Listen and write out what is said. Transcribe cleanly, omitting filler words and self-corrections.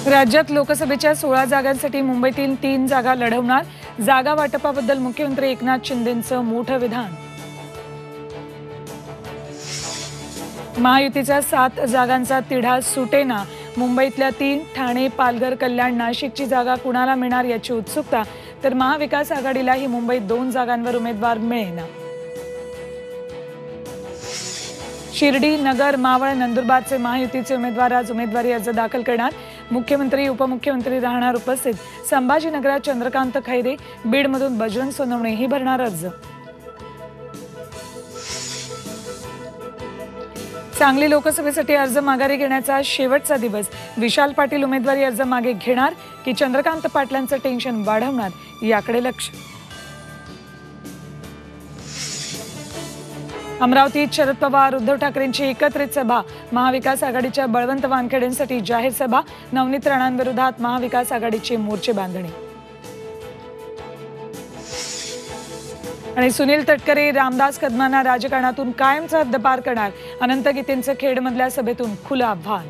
राज्यात लोकसभेच्या 16 जागांसाठी मुंबईतील 3 जागा लढवणार। जागा वाटपाबद्दल मुख्यमंत्री एकनाथ शिंदेंचं मोठं विधान। महायुतीच्या 7 जागांचा तिढा सुटेना। मुंबईतल्या 3 ठाणे, पालघर, कल्याण, नाशिकची जागा कुणाला मिळणार याची उत्सुकता। तर महाविकास आघाडीलाही मुंबईत 2 जागांवर उमेदवार मिळेना। शिर्डी, नगर, मावळ, नंदुरबारचे महायुतीचे उमेदवार आज उमेदवारी अर्ज दाखल करणार। मुख्यमंत्री उपमुख्यमंत्री राहणार उपस्थित। संभाजीनगरात चंद्रकांत खैरे, बीडमधून बजरंग सोनवणे ही भरणार अर्ज। सांगली लोकसभेसाठी अर्ज माघारी घेण्याचा शेवटचा दिवस। विशाल पाटील उमेदवारी अर्ज मागे घेणार की चंद्रकांत पाटलांचं टेन्शन वाढवणार याकडे लक्ष। अमरावतीत शरद पवार उद्धव ठाकरेंची एकत्रित सभा। महाविकास आघाडीच्या बळवंत वानखेडेंसाठी जाहीर सभा। नवनीत राणांविरोधात महाविकास आघाडीची मोर्चे बांधणी। आणि सुनील तटकरे रामदास कदमांना राजकारणातून कायमचा हद्दपार करणार। अनंत गीतेंचं खेडमधल्या सभेतून खुलं आव्हान।